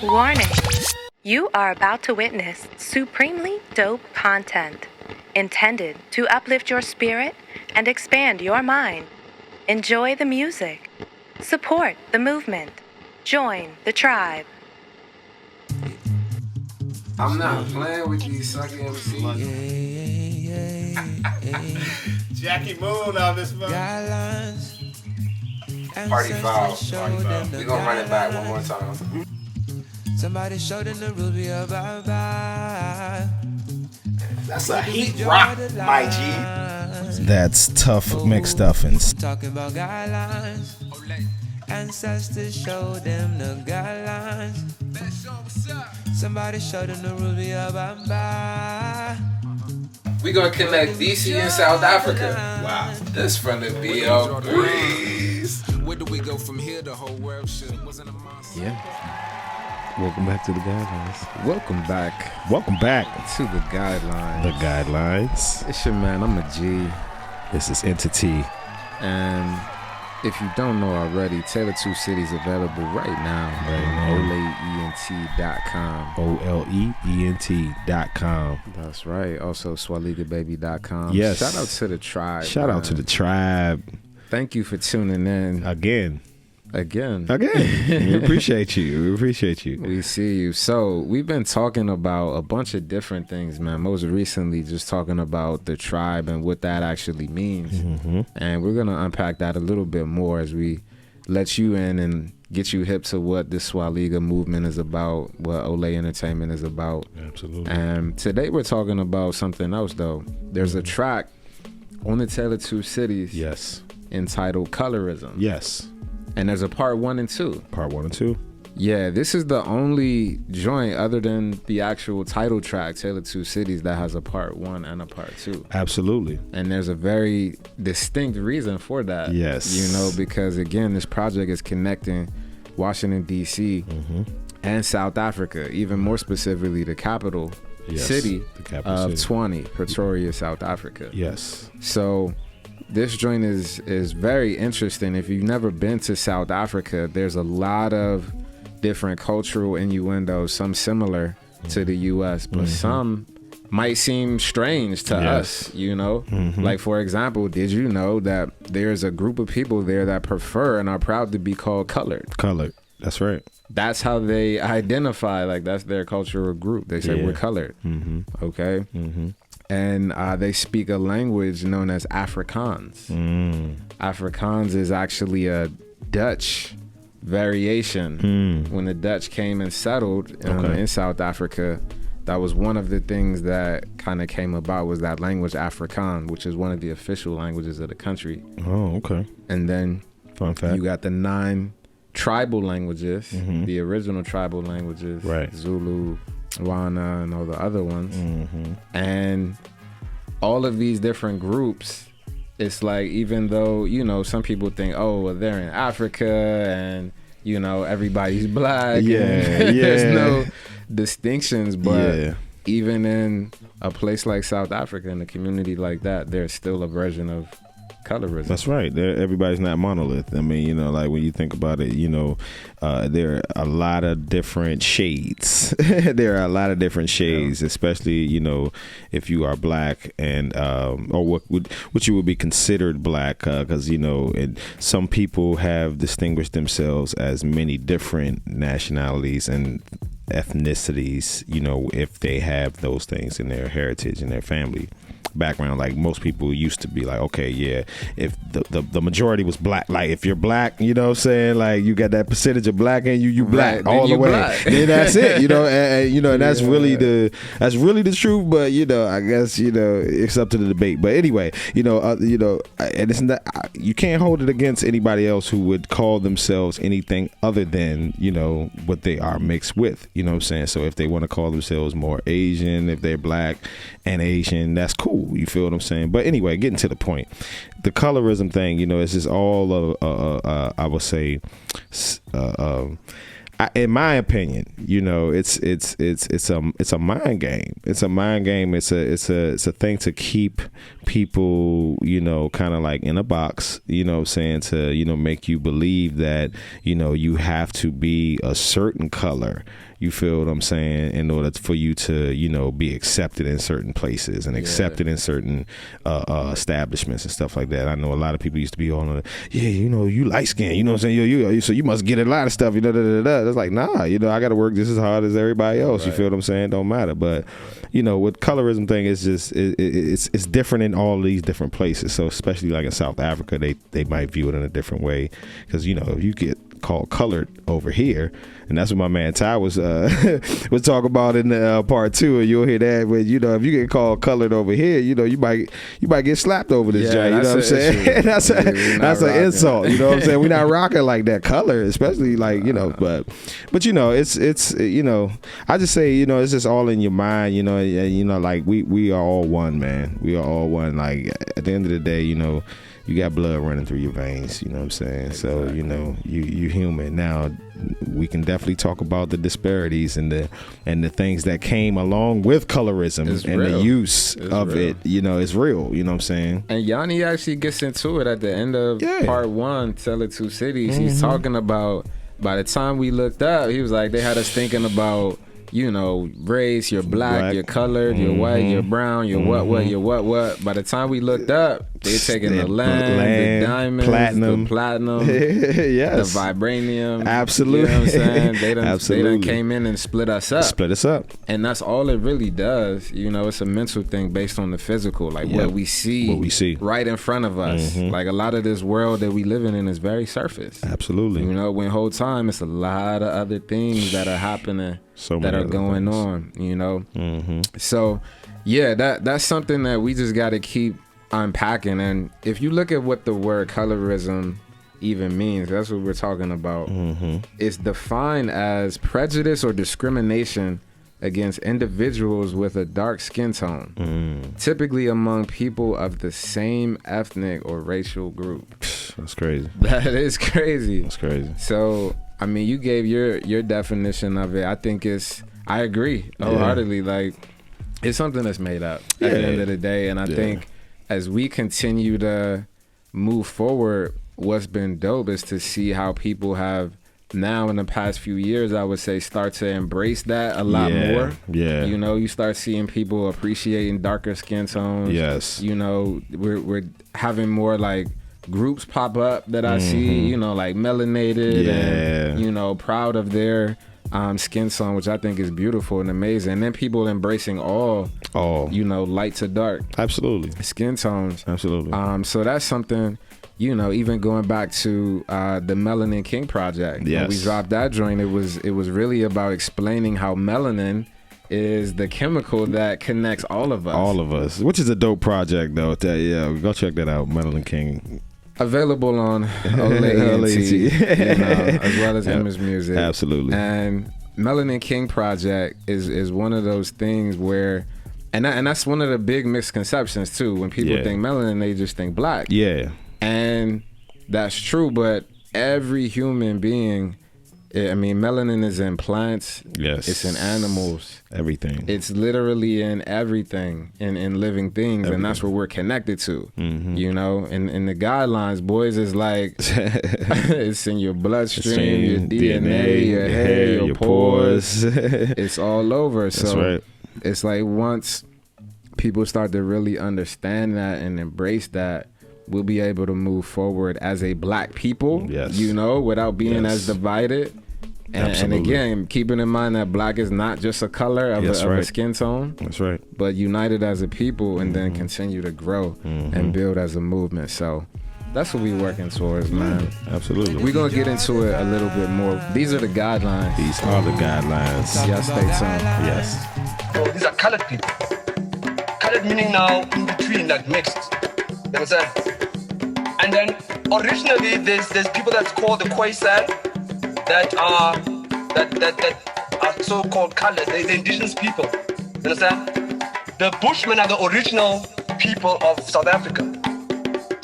Warning. You are about to witness supremely dope content intended to uplift your spirit and expand your mind. Enjoy the music. Support the movement. Join the tribe. I'm not playing with these sucker MCs. Jackie Moon on this one. Party foul. We gonna run it back one more time. Somebody showed them the rules we about. That's a heat rock, my G. That's tough McStuffins. Talking about guidelines. Ancestors showed them the guidelines. Somebody showed them the rules we about. We gonna connect DC and South Africa. Wow. This from the BL Breeze. Where do we go from here? The whole world shit wasn't a monster. Yeah. Welcome back to the guidelines. Welcome back to the guidelines. The guidelines. It's your man, I'm a G. This is ENTATY. And if you don't know already, TO2C is available right now on OLEENT.com. OLEENT.com. That's right. Also, SwaligaBaby.com. Yes. Shout out to the tribe. Shout out to the tribe. Thank you for tuning in. Again. We appreciate you. We see you. So we've been talking about a bunch of different things, man. Most recently, just talking about the tribe and what that actually means. Mm-hmm. And we're going to unpack that a little bit more as we let you in and get you hip to what the Swaliga movement is about, what Ole Entertainment is about. Absolutely. And today we're talking about something else, though. There's a track on the Tale of Two Cities. Yes. Entitled Colorism. Yes. And there's a part 1 and 2. Part 1 and 2. Yeah, this is the only joint other than the actual title track, Tale of Two Cities, that has a part 1 and a part 2. Absolutely. And there's a very distinct reason for that. Yes. You know, because again, this project is connecting Washington, D.C. and South Africa, even more specifically the capital city of Tshwane, Pretoria, South Africa. Yes. So this joint is very interesting. If you've never been to South Africa, there's a lot of different cultural innuendos, some similar to the U.S., but some might seem strange to us, you know? Like, for example, did you know that there's a group of people there that prefer and are proud to be called colored? Colored. That's right. That's how they identify. Like, that's their cultural group. They say we're colored. Okay? And they speak a language known as Afrikaans. Afrikaans is actually a Dutch variation. When the Dutch came and settled in South Africa, that was one of the things that kind of came about, was that language Afrikaans, which is one of the official languages of the country. Oh, okay. And then Fun fact. you got the 9 tribal languages, the original tribal languages, right. Zulu, Wana, and all the other ones. And all of these different groups, it's like, even though, you know, some people think, oh, well, they're in Africa and, you know, everybody's black. There's no distinctions, but even in a place like South Africa, in a community like that, there's still a version of colorism. That's right. Everybody's not monolith. I mean, you know, like when you think about it, you know, there are a lot of different shades. There are a lot of different shades, especially, you know, if you are black and or what you would be considered black, because, you know, and some people have distinguished themselves as many different nationalities and ethnicities, you know, if they have those things in their heritage and their family background. Like, most people used to be like, okay, yeah, if the majority was black, like if you're black, you know what I'm saying, like you got that percentage of black and you black right, all the way, then that's it, you know, and you know, and that's really the truth. But, you know, I guess, you know, it's up to the debate. But anyway, you know, and it's not, you can't hold it against anybody else who would call themselves anything other than, you know, what they are mixed with, you know what I'm saying. So if they want to call themselves more Asian, if they're black and Asian, that's cool. You feel what I'm saying? But anyway, getting to the point, the colorism thing, you know, it's just all of, I would say, in my opinion, you know, it's a mind game. It's a mind game. It's a thing to keep people, you know, kind of like in a box, you know what I'm saying, to, you know, make you believe that, you know, you have to be a certain color. You feel what I'm saying? In order for you to, you know, be accepted in certain places and accepted in certain establishments and stuff like that. I know a lot of people used to be on, you know, you light skin, you know what I'm saying? So you must get a lot of stuff, you know, It's like, nah, you know, I got to work just as hard as everybody else. Right. You feel what I'm saying? Don't matter. But, you know, with colorism thing, it's just, it's different in all these different places. So especially like in South Africa, they might view it in a different way. Because, you know, if you get called colored over here, and that's what my man Ty was talking about in the part 2, and you'll hear that. But you know, if you get called colored over here, you know, you might get slapped over this joint. You know what I'm saying? that's an insult. You know what I'm saying? We're not rocking like that color, especially like, you know. But you know, it's you know, I just say, you know, it's just all in your mind. You know, and, you know, like we are all one, man. We are all one. Like at the end of the day, you know, you got blood running through your veins, you know what I'm saying? Exactly. So, you know, you human. Now, we can definitely talk about the disparities and the things that came along with colorism the use of it, you know, it's real, you know what I'm saying? And Yanni actually gets into it at the end of part 1, TO2C. He's talking about, by the time we looked up, he was like, they had us thinking about, you know, race, you're black, you're colored, you're white, you're brown, you're what. By the time we looked up, they're taking the land, the diamonds, the platinum, yes, the vibranium. Absolutely. You know what I'm saying? They done came in and split us up. And that's all it really does. You know, it's a mental thing based on the physical, like what we see right in front of us. Like a lot of this world that we live in is very surface. Absolutely. You know, when whole time it's a lot of other things that are happening. That are going on, you know. So yeah, that's something that we just got to keep unpacking. And if you look at what the word colorism even means, that's what we're talking about. It's defined as prejudice or discrimination against individuals with a dark skin tone, typically among people of the same ethnic or racial group. That's crazy. That is crazy. That's crazy. So I mean, you gave your definition of it. I think I agree wholeheartedly. Like, it's something that's made up at the end of the day. And I think as we continue to move forward, what's been dope is to see how people have now in the past few years, I would say, start to embrace that a lot more. Yeah. You know, you start seeing people appreciating darker skin tones. Yes. You know, we're having more like groups pop up that I see, you know, like melanated and, you know, proud of their skin tone, which I think is beautiful and amazing. And then people embracing all, you know, light to dark. Absolutely. Skin tones. Absolutely. So that's something, you know, even going back to the Melanin King project. Yes. When we dropped that joint, it was really about explaining how melanin is the chemical that connects all of us. All of us, which is a dope project though. Go check that out, Melanin King. Available on ENTATY, you know, as well as Image Music. Absolutely. And Melanin King project is one of those things where, and that's one of the big misconceptions too. When people think melanin, they just think black. Yeah. And that's true, but every human being, I mean, melanin is in plants. Yes. It's in animals. Everything. It's literally in everything, in living things. Everything. And that's what we're connected to. You know, in the guidelines, boys, is like, it's in your bloodstream, your DNA, your hair, your pores. It's all over. That's so right. It's like once people start to really understand that and embrace that, we'll be able to move forward as a black people, you know, without being as divided. And again, keeping in mind that black is not just a color of a skin tone. That's right. But united as a people and then continue to grow and build as a movement. So that's what we're working towards, man. Absolutely. We're going to get into it a little bit more. These are the guidelines. These are the guidelines. Y'all stay tuned. Yes. So these are colored people. Colored meaning now in between, like mixed. You understand? And then originally there's people that's called the Khoisan that are so-called colored. They're the indigenous people. You understand? The Bushmen are the original people of South Africa,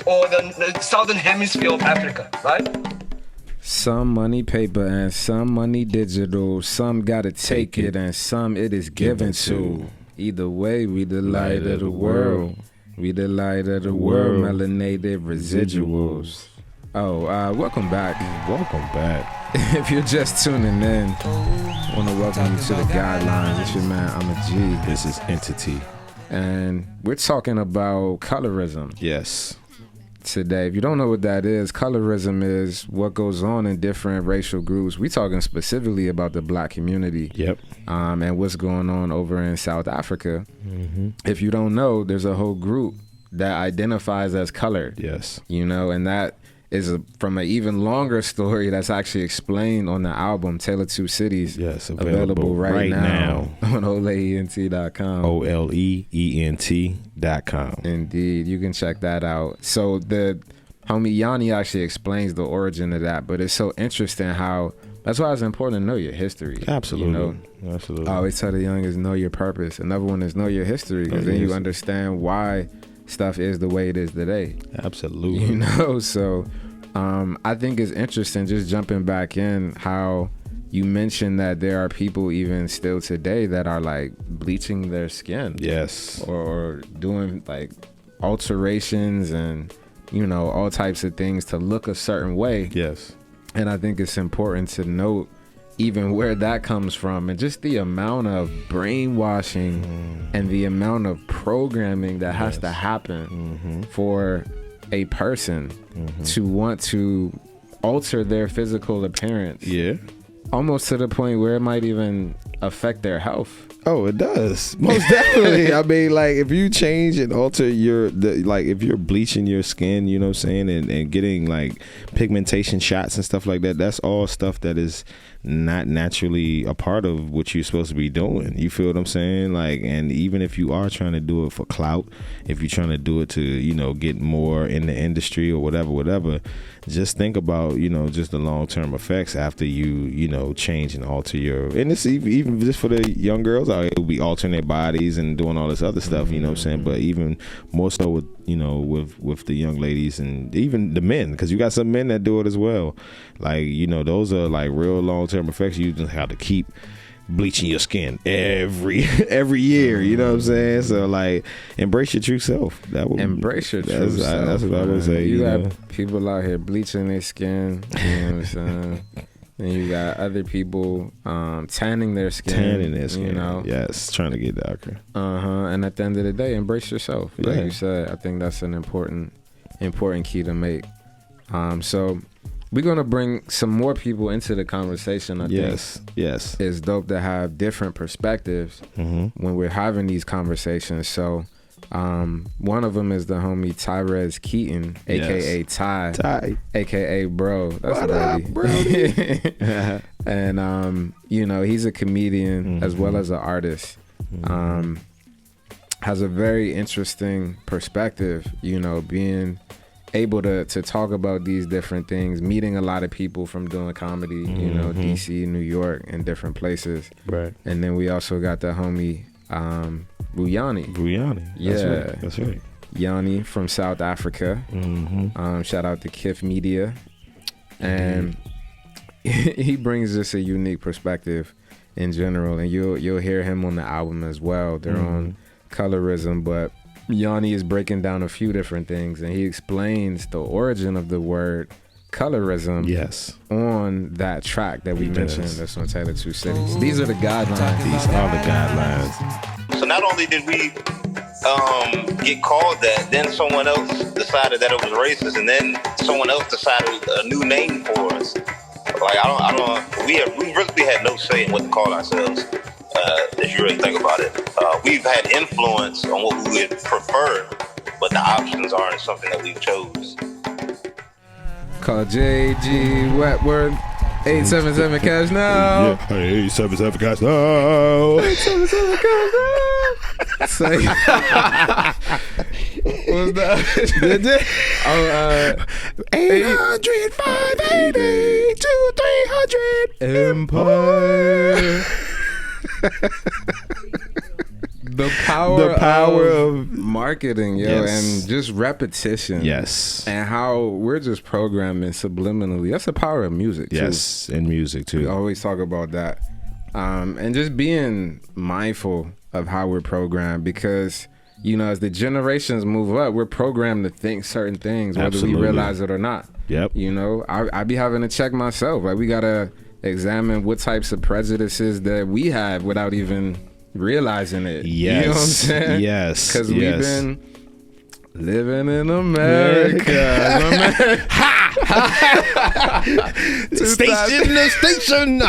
or the southern hemisphere of Africa, right? Some money paper and some money digital. Some gotta take it and some it is given to. Either way, we the light of the world. We the light of the world. Melanated residuals. Oh, welcome back. Welcome back. If you're just tuning in, I want to welcome you to the Guidelines. It's your man, I'm a G. This is Entity. And we're talking about colorism. Yes. Today, if you don't know what that is, colorism is what goes on in different racial groups. We're talking specifically about the black community. Yep. And what's going on over in South Africa. Mm-hmm. If you don't know, there's a whole group that identifies as colored. Yes. You know, and that is from an even longer story that's actually explained on the album Tale of Two Cities. Yes, available right now on oleent.com. oleent.com. Indeed, you can check that out. So the homie Yanni actually explains the origin of that, but it's so interesting how that's why it's important to know your history. Absolutely. You know? Absolutely. I always tell the young is know your purpose. Another one is know your history, because then you understand why stuff is the way it is today. Absolutely. You know, so I think it's interesting, just jumping back in, how you mentioned that there are people even still today that are like bleaching their skin. Yes. Or doing like alterations and, you know, all types of things to look a certain way. Yes. And I think it's important to note even where that comes from, and just the amount of brainwashing and the amount of programming that has to happen for a person to want to alter their physical appearance. Yeah. Almost to the point where it might even affect their health. Oh, it does. Most definitely. I mean, like, if you change and alter if you're bleaching your skin, you know what I'm saying, and getting like pigmentation shots and stuff like that, that's all stuff that is not naturally a part of what you're supposed to be doing. You feel what I'm saying? Like, and even if you are trying to do it for clout, if you're trying to do it to, you know, get more in the industry or whatever, just think about, you know, just the long-term effects after you know, change and alter and it's even just for the young girls out here who be altering their bodies and doing all this other stuff, you know what I'm saying? But even more so with, you know, with the young ladies and even the men, because you got some men that do it as well. Like, you know, those are like real long-term effects. You just have to keep bleaching your skin every year, you know what I'm saying? So like, embrace your true self. Embrace your true self. That's what I would say. You got people out here bleaching their skin, you know what I'm saying? And you got other people tanning their skin. You know? Yes, trying to get darker. And at the end of the day, embrace yourself. Like you said, I think that's an important key to make. So we're gonna bring some more people into the conversation. I think. Yes. It's dope to have different perspectives when we're having these conversations. So one of them is the homie Tyrez Keaton, aka Ty, aka Bro. That's what up, Brody. And you know, he's a comedian as well as an artist. Has a very interesting perspective, you know, being able to talk about these different things, meeting a lot of people from doing comedy, you know, DC, New York, and different places. Right. And then we also got the homie Yanni. Yeah. That's right. Yanni from South Africa. Shout out to Kif Media. And he brings us a unique perspective in general, and you'll hear him on the album as well. They're on Colorism, but Yanni is breaking down a few different things, and he explains the origin of the word colorism on that track that we mentioned. That's on Tale of Two Cities. These are the guidelines. These are the guidelines. So not only did we get called that, then someone else decided that it was racist, and then someone else decided a new name for us. Like we really had no say in what to call ourselves. If you really think about it, we've had influence on what we would prefer, but the options aren't something that we've chose. Call JG Wetworth, 877 cash now. Yeah, 877 cash now. 877 cash now. Say, what's that? 800 580 2300 Empire. The power of marketing, yo, and just repetition. Yes. And how we're just programming subliminally. That's the power of music, too. Yes, and music, too. We always talk about that. And just being mindful of how we're programmed, because, you know, as the generations move up, we're programmed to think certain things, whether we realize it or not. Yep. You know, I be having to check myself. Like, we got to examine what types of prejudices that we have without even realizing it. Yes. You know what I'm saying? Yes. Because we've been living in America. Station.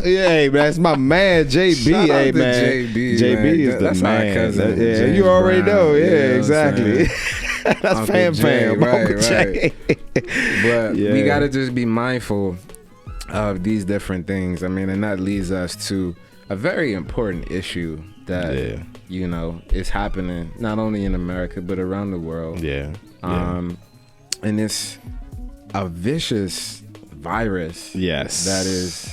Yeah, man, that's my man, JB. Shout out Hey, to man. JB, JB man. is That's the my man. cousin, Yeah, James you already Brown. know. You Yeah, know what I'm exactly. That's Uncle fam. Jay, Uncle Jay. right. But we got to just be mindful of these different things. I mean, and that leads us to a very important issue that, you know, is happening not only in America, but around the world. And it's a vicious virus. That is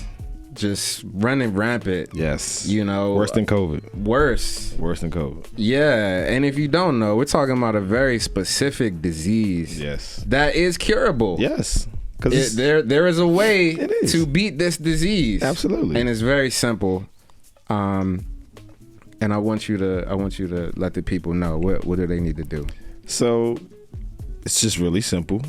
just running rampant. You know, worse than COVID. Worse than COVID. Yeah, and if you don't know, we're talking about a very specific disease. That is curable. Because there is a way to beat this disease. Absolutely. And it's very simple. And I want you to let the people know what do they need to do. So it's just really simple.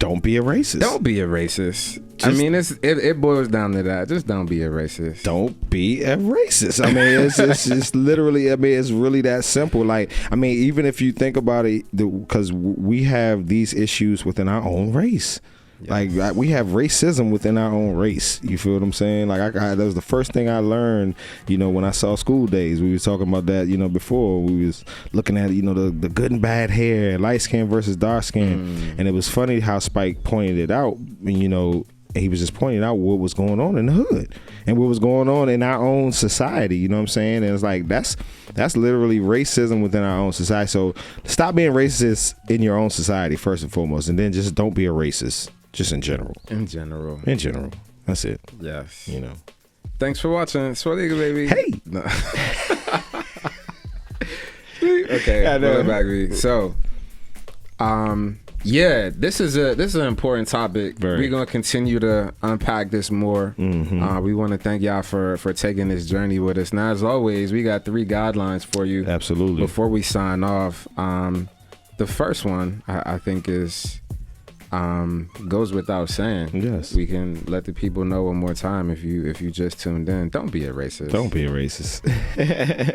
Don't be a racist. Don't be a racist. I mean, it boils down to that. Just don't be a racist. Don't be a racist. I mean, it's literally, I mean, it's really that simple. Like, I mean, even if you think about it, because we have these issues within our own race. Like, we have racism within our own race. You feel what I'm saying? Like, that was the first thing I learned, you know, when I saw School Days. We was talking about that, you know, before. We was looking at, you know, the good and bad hair, light skin versus dark skin. And it was funny how Spike pointed it out. And, you know, he was just pointing out what was going on in the hood and what was going on in our own society. You know what I'm saying? And it's like, that's literally racism within our own society. So stop being racist in your own society, first and foremost. And then just don't be a racist. Just in general. In general. That's it. Yes. You know. Thanks for watching. Swaliga, baby. Hey. No. Okay. Back. So, yeah, this is an important topic. We're gonna continue to unpack this more. We want to thank y'all for taking this journey with us. Now, as always, we got 3 guidelines for you. Absolutely. Before we sign off, the first one I think is. Goes without saying. Yes. We can let the people know one more time if you just tuned in. Don't be a racist. Don't be a racist.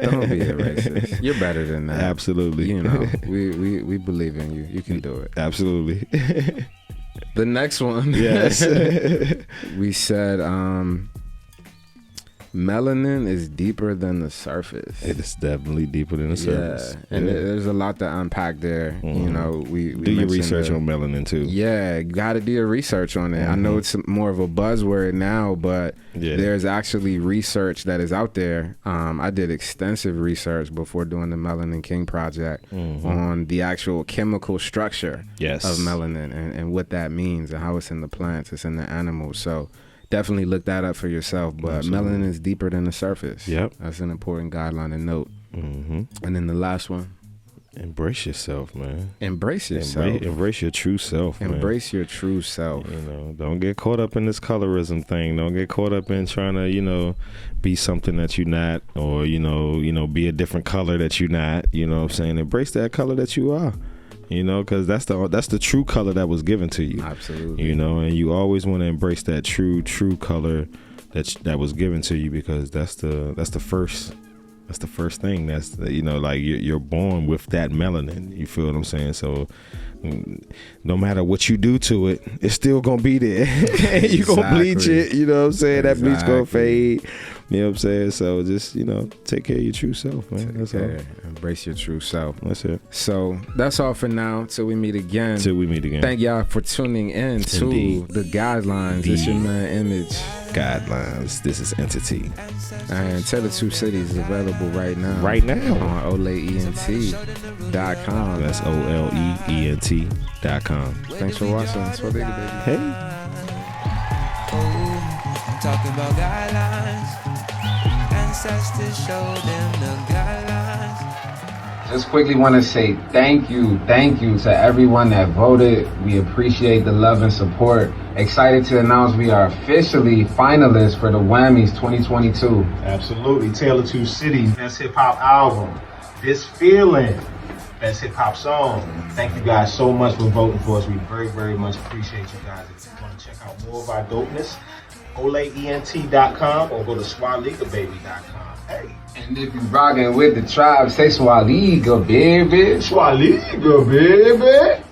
Don't be a racist. You're better than that. Absolutely. You know, we believe in you. You can do it. Absolutely. The next one. Yes. We said melanin is deeper than the surface. It is definitely deeper than the surface. And there's a lot to unpack there. You know, we do your research on melanin too. Yeah, got to do your research on it. I know it's more of a buzzword now, but there's actually research that is out there. I did extensive research before doing the Melanin King project on the actual chemical structure of melanin and what that means and how it's in the plants, it's in the animals. So definitely look that up for yourself. But melanin is deeper than the surface. That's an important guideline to note. And then the last one. Embrace yourself, man. Embrace yourself. Embrace your true self, man. Embrace your true self. You know, don't get caught up in this colorism thing. Don't get caught up in trying to, you know, be something that you're not, or, you know, be a different color that you're not. You know what I'm saying? Embrace that color that you are. You know, because that's the true color that was given to you. Absolutely. You know, and you always want to embrace that true color that was given to you, because that's the first thing. That's you know, like you're born with that melanin. You feel what I'm saying? So no matter what you do to it, it's still gonna be there. You gonna bleach it. You know what I'm saying? That bleach gonna fade. You know what I'm saying? So just, you know, take care of your true self, man. That's all. Embrace your true self. That's it. So that's all for now. Till we meet again. Thank y'all for tuning in to the guidelines. It's your man Image. Guidelines. This is Entity. And TO2C is available right now. On OLEENT.com. That's OLEENT.com. Thanks for watching. That's what they do, baby. Hey. I'm talking about guidelines. Ancestors show them the guidelines. Just quickly want to say thank you to everyone that voted. We appreciate the love and support. Excited to announce we are officially finalists for the Whammys 2022. Absolutely. Tale of Two Cities, Best Hip Hop Album. This Feeling, Best Hip Hop Song. Thank you guys so much for voting for us. We very, very much appreciate you guys. If you want to check out more of our dopeness, oleent.com or go to swaligababy.com. Hey. And if you rockin' with the tribe, say Swaliga, baby. Swaliga, baby.